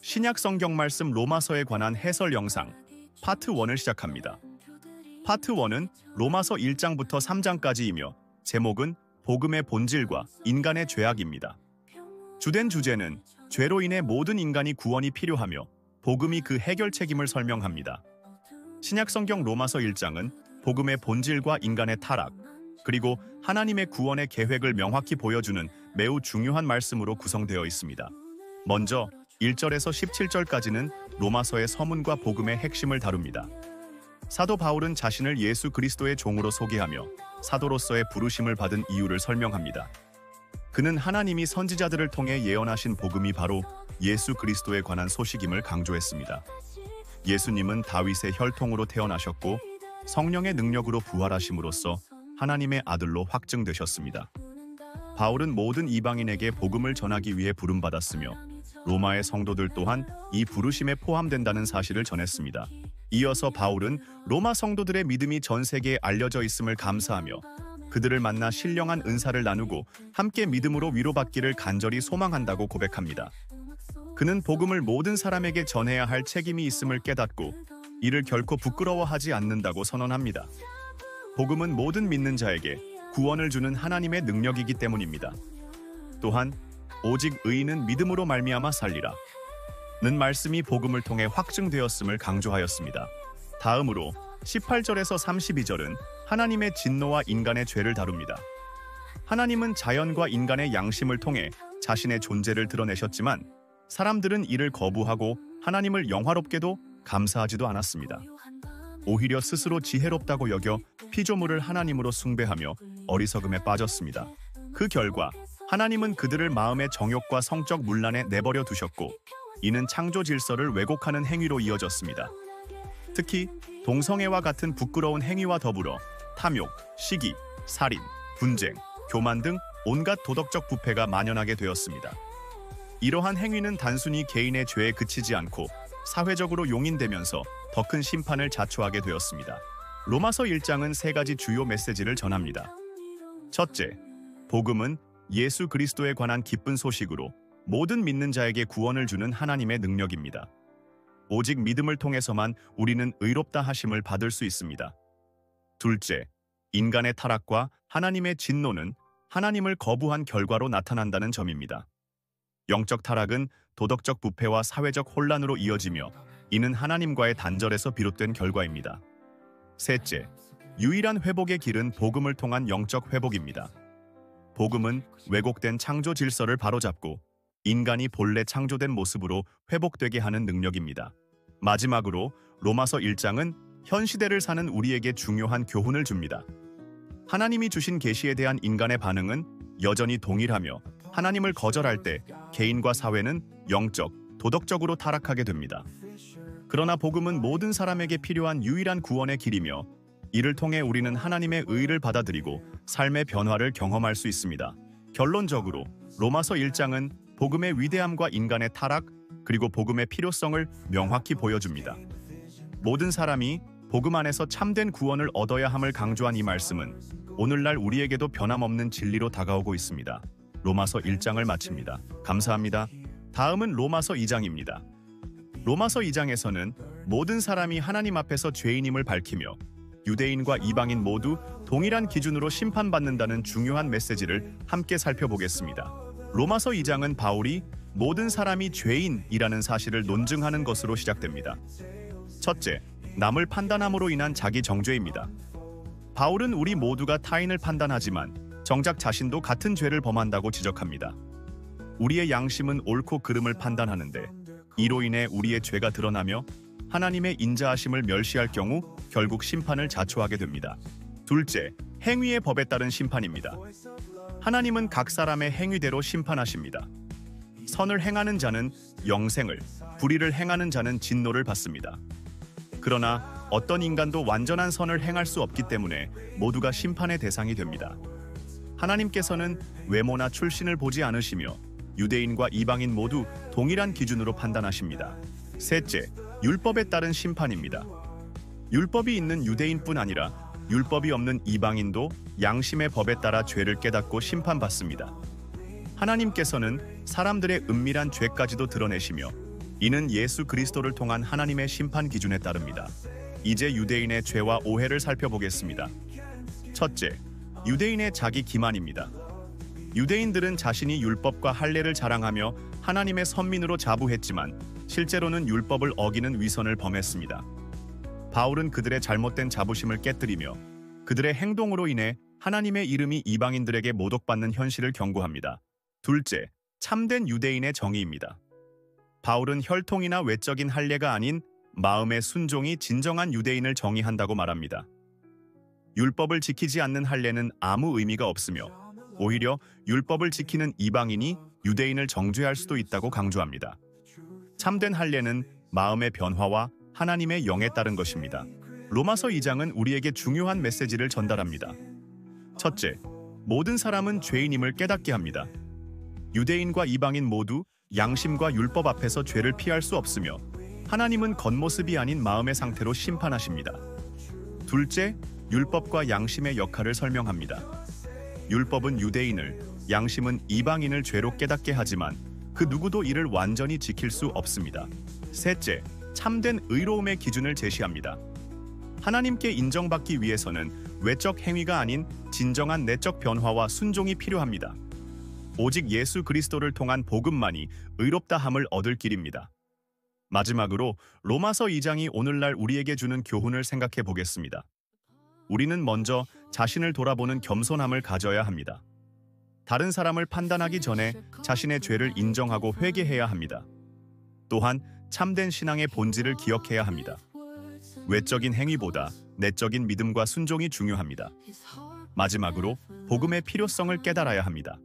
신약 성경 말씀 로마서에 관한 해설 영상 파트 1을 시작합니다. 파트 1은 로마서 1장부터 3장까지이며 제목은 복음의 본질과 인간의 죄악입니다. 주된 주제는 죄로 인해 모든 인간이 구원이 필요하며 복음이 그 해결 책임을 설명합니다. 신약 성경 로마서 1장은 복음의 본질과 인간의 타락, 그리고 하나님의 구원의 계획을 명확히 보여주는 매우 중요한 말씀으로 구성되어 있습니다. 먼저 1절에서 17절까지는 로마서의 서문과 복음의 핵심을 다룹니다. 사도 바울은 자신을 예수 그리스도의 종으로 소개하며 사도로서의 부르심을 받은 이유를 설명합니다. 그는 하나님이 선지자들을 통해 예언하신 복음이 바로 예수 그리스도에 관한 소식임을 강조했습니다. 예수님은 다윗의 혈통으로 태어나셨고 성령의 능력으로 부활하심으로써 하나님의 아들로 확증되셨습니다. 바울은 모든 이방인에게 복음을 전하기 위해 부름받았으며 로마의 성도들 또한 이 부르심에 포함된다는 사실을 전했습니다. 이어서 바울은 로마 성도들의 믿음이 전 세계에 알려져 있음을 감사하며 그들을 만나 신령한 은사를 나누고 함께 믿음으로 위로받기를 간절히 소망한다고 고백합니다. 그는 복음을 모든 사람에게 전해야 할 책임이 있음을 깨닫고 이를 결코 부끄러워하지 않는다고 선언합니다. 복음은 모든 믿는 자에게 구원을 주는 하나님의 능력이기 때문입니다. 또한 오직 의인은 믿음으로 말미암아 살리라 는 말씀이 복음을 통해 확증되었음을 강조하였습니다. 다음으로 18절에서 32절은 하나님의 진노와 인간의 죄를 다룹니다. 하나님은 자연과 인간의 양심을 통해 자신의 존재를 드러내셨지만 사람들은 이를 거부하고 하나님을 영화롭게도 감사하지도 않았습니다. 오히려 스스로 지혜롭다고 여겨 피조물을 하나님으로 숭배하며 어리석음에 빠졌습니다. 그 결과 하나님은 그들을 마음의 정욕과 성적 문란에 내버려 두셨고 이는 창조 질서를 왜곡하는 행위로 이어졌습니다. 특히 동성애와 같은 부끄러운 행위와 더불어 탐욕, 시기, 살인, 분쟁, 교만 등 온갖 도덕적 부패가 만연하게 되었습니다. 이러한 행위는 단순히 개인의 죄에 그치지 않고 사회적으로 용인되면서 더 큰 심판을 자초하게 되었습니다. 로마서 1장은 3가지 주요 메시지를 전합니다. 첫째, 복음은 예수 그리스도에 관한 기쁜 소식으로 모든 믿는 자에게 구원을 주는 하나님의 능력입니다. 오직 믿음을 통해서만 우리는 의롭다 하심을 받을 수 있습니다. 둘째, 인간의 타락과 하나님의 진노는 하나님을 거부한 결과로 나타난다는 점입니다. 영적 타락은 도덕적 부패와 사회적 혼란으로 이어지며 이는 하나님과의 단절에서 비롯된 결과입니다. 셋째, 유일한 회복의 길은 복음을 통한 영적 회복입니다. 복음은 왜곡된 창조 질서를 바로잡고 인간이 본래 창조된 모습으로 회복되게 하는 능력입니다. 마지막으로 로마서 1장은 현 시대를 사는 우리에게 중요한 교훈을 줍니다. 하나님이 주신 계시에 대한 인간의 반응은 여전히 동일하며 하나님을 거절할 때 개인과 사회는 영적, 도덕적으로 타락하게 됩니다. 그러나 복음은 모든 사람에게 필요한 유일한 구원의 길이며 이를 통해 우리는 하나님의 의를 받아들이고 삶의 변화를 경험할 수 있습니다. 결론적으로 로마서 1장은 복음의 위대함과 인간의 타락, 그리고 복음의 필요성을 명확히 보여줍니다. 모든 사람이 복음 안에서 참된 구원을 얻어야 함을 강조한 이 말씀은 오늘날 우리에게도 변함없는 진리로 다가오고 있습니다. 로마서 1장을 마칩니다. 감사합니다. 다음은 로마서 2장입니다. 로마서 2장에서는 모든 사람이 하나님 앞에서 죄인임을 밝히며 유대인과 이방인 모두 동일한 기준으로 심판받는다는 중요한 메시지를 함께 살펴보겠습니다. 로마서 2장은 바울이 모든 사람이 죄인이라는 사실을 논증하는 것으로 시작됩니다. 첫째, 남을 판단함으로 인한 자기 정죄입니다. 바울은 우리 모두가 타인을 판단하지만 정작 자신도 같은 죄를 범한다고 지적합니다. 우리의 양심은 옳고 그름을 판단하는데 이로 인해 우리의 죄가 드러나며 하나님의 인자하심을 멸시할 경우 결국 심판을 자초하게 됩니다. 둘째, 행위의 법에 따른 심판입니다. 하나님은 각 사람의 행위대로 심판하십니다. 선을 행하는 자는 영생을, 불의를 행하는 자는 진노를 받습니다. 그러나 어떤 인간도 완전한 선을 행할 수 없기 때문에 모두가 심판의 대상이 됩니다. 하나님께서는 외모나 출신을 보지 않으시며 유대인과 이방인 모두 동일한 기준으로 판단하십니다. 셋째, 율법에 따른 심판입니다. 율법이 있는 유대인뿐 아니라 율법이 없는 이방인도 양심의 법에 따라 죄를 깨닫고 심판받습니다. 하나님께서는 사람들의 은밀한 죄까지도 드러내시며 이는 예수 그리스도를 통한 하나님의 심판 기준에 따릅니다. 이제 유대인의 죄와 오해를 살펴보겠습니다. 첫째, 유대인의 자기 기만입니다. 유대인들은 자신이 율법과 할례를 자랑하며 하나님의 선민으로 자부했지만 실제로는 율법을 어기는 위선을 범했습니다. 바울은 그들의 잘못된 자부심을 깨뜨리며 그들의 행동으로 인해 하나님의 이름이 이방인들에게 모독받는 현실을 경고합니다. 둘째, 참된 유대인의 정의입니다. 바울은 혈통이나 외적인 할례가 아닌 마음의 순종이 진정한 유대인을 정의한다고 말합니다. 율법을 지키지 않는 할례는 아무 의미가 없으며 오히려 율법을 지키는 이방인이 유대인을 정죄할 수도 있다고 강조합니다. 참된 할례는 마음의 변화와 하나님의 영에 따른 것입니다. 로마서 2장은 우리에게 중요한 메시지를 전달합니다. 첫째, 모든 사람은 죄인임을 깨닫게 합니다. 유대인과 이방인 모두 양심과 율법 앞에서 죄를 피할 수 없으며 하나님은 겉모습이 아닌 마음의 상태로 심판하십니다. 둘째, 율법과 양심의 역할을 설명합니다. 율법은 유대인을, 양심은 이방인을 죄로 깨닫게 하지만 그 누구도 이를 완전히 지킬 수 없습니다. 셋째, 참된 의로움의 기준을 제시합니다. 하나님께 인정받기 위해서는 외적 행위가 아닌 진정한 내적 변화와 순종이 필요합니다. 오직 예수 그리스도를 통한 복음만이 의롭다함을 얻을 길입니다. 마지막으로 로마서 2장이 오늘날 우리에게 주는 교훈을 생각해 보겠습니다. 우리는 먼저 자신을 돌아보는 겸손함을 가져야 합니다. 다른 사람을 판단하기 전에 자신의 죄를 인정하고 회개해야 합니다. 또한 참된 신앙의 본질을 기억해야 합니다. 외적인 행위보다 내적인 믿음과 순종이 중요합니다. 마지막으로 복음의 필요성을 깨달아야 합니다.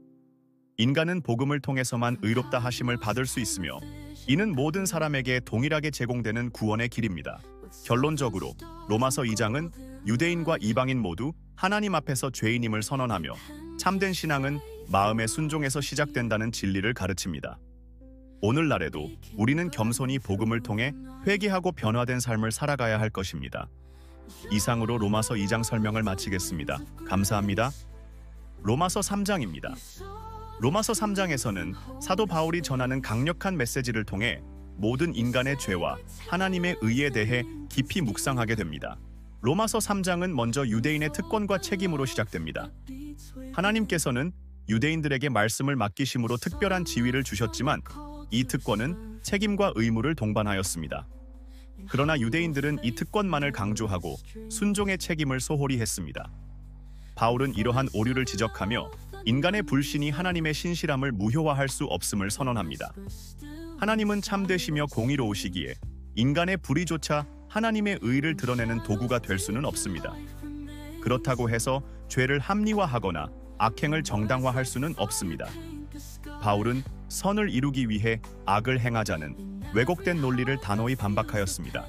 인간은 복음을 통해서만 의롭다 하심을 받을 수 있으며 이는 모든 사람에게 동일하게 제공되는 구원의 길입니다. 결론적으로 로마서 2장은 유대인과 이방인 모두 하나님 앞에서 죄인임을 선언하며 참된 신앙은 마음의 순종에서 시작된다는 진리를 가르칩니다. 오늘날에도 우리는 겸손히 복음을 통해 회개하고 변화된 삶을 살아가야 할 것입니다. 이상으로 로마서 2장 설명을 마치겠습니다. 감사합니다. 로마서 3장입니다. 로마서 3장에서는 사도 바울이 전하는 강력한 메시지를 통해 모든 인간의 죄와 하나님의 의에 대해 깊이 묵상하게 됩니다. 로마서 3장은 먼저 유대인의 특권과 책임으로 시작됩니다. 하나님께서는 유대인들에게 말씀을 맡기심으로 특별한 지위를 주셨지만 이 특권은 책임과 의무를 동반하였습니다. 그러나 유대인들은 이 특권만을 강조하고 순종의 책임을 소홀히 했습니다. 바울은 이러한 오류를 지적하며 인간의 불신이 하나님의 신실함을 무효화할 수 없음을 선언합니다. 하나님은 참되시며 공의로우시기에 인간의 불의조차 하나님의 의를 드러내는 도구가 될 수는 없습니다. 그렇다고 해서 죄를 합리화하거나 악행을 정당화할 수는 없습니다. 바울은 선을 이루기 위해 악을 행하자는 왜곡된 논리를 단호히 반박하였습니다.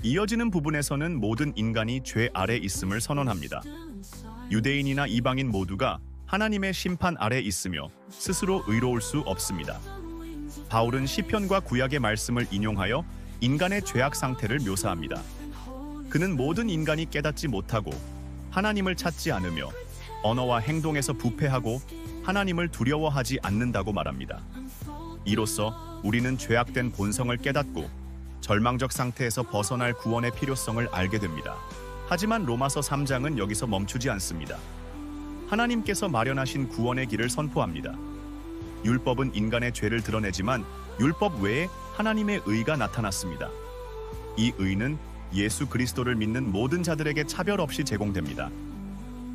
이어지는 부분에서는 모든 인간이 죄 아래 있음을 선언합니다. 유대인이나 이방인 모두가 하나님의 심판 아래 있으며 스스로 의로울 수 없습니다. 바울은 시편과 구약의 말씀을 인용하여 인간의 죄악 상태를 묘사합니다. 그는 모든 인간이 깨닫지 못하고 하나님을 찾지 않으며 언어와 행동에서 부패하고 하나님을 두려워하지 않는다고 말합니다. 이로써 우리는 죄악된 본성을 깨닫고 절망적 상태에서 벗어날 구원의 필요성을 알게 됩니다. 하지만 로마서 3장은 여기서 멈추지 않습니다. 하나님께서 마련하신 구원의 길을 선포합니다. 율법은 인간의 죄를 드러내지만 율법 외에 하나님의 의가 나타났습니다. 이 의는 예수 그리스도를 믿는 모든 자들에게 차별 없이 제공됩니다.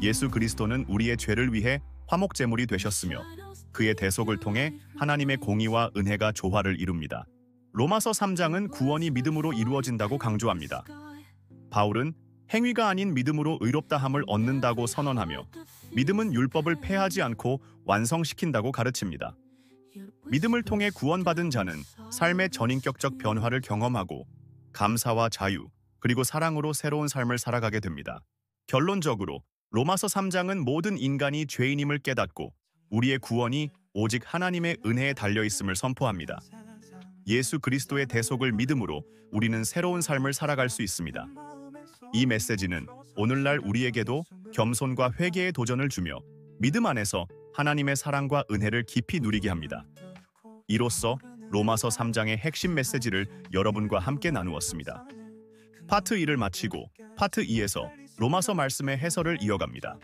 예수 그리스도는 우리의 죄를 위해 화목제물이 되셨으며 그의 대속을 통해 하나님의 공의와 은혜가 조화를 이룹니다. 로마서 3장은 구원이 믿음으로 이루어진다고 강조합니다. 바울은 행위가 아닌 믿음으로 의롭다함을 얻는다고 선언하며 믿음은 율법을 폐하지 않고 완성시킨다고 가르칩니다. 믿음을 통해 구원받은 자는 삶의 전인격적 변화를 경험하고 감사와 자유, 그리고 사랑으로 새로운 삶을 살아가게 됩니다. 결론적으로 로마서 3장은 모든 인간이 죄인임을 깨닫고 우리의 구원이 오직 하나님의 은혜에 달려있음을 선포합니다. 예수 그리스도의 대속을 믿음으로 우리는 새로운 삶을 살아갈 수 있습니다. 이 메시지는 오늘날 우리에게도 겸손과 회개의 도전을 주며 믿음 안에서 하나님의 사랑과 은혜를 깊이 누리게 합니다. 이로써 로마서 3장의 핵심 메시지를 여러분과 함께 나누었습니다. 파트 1을 마치고 파트 2에서 로마서 말씀의 해설을 이어갑니다.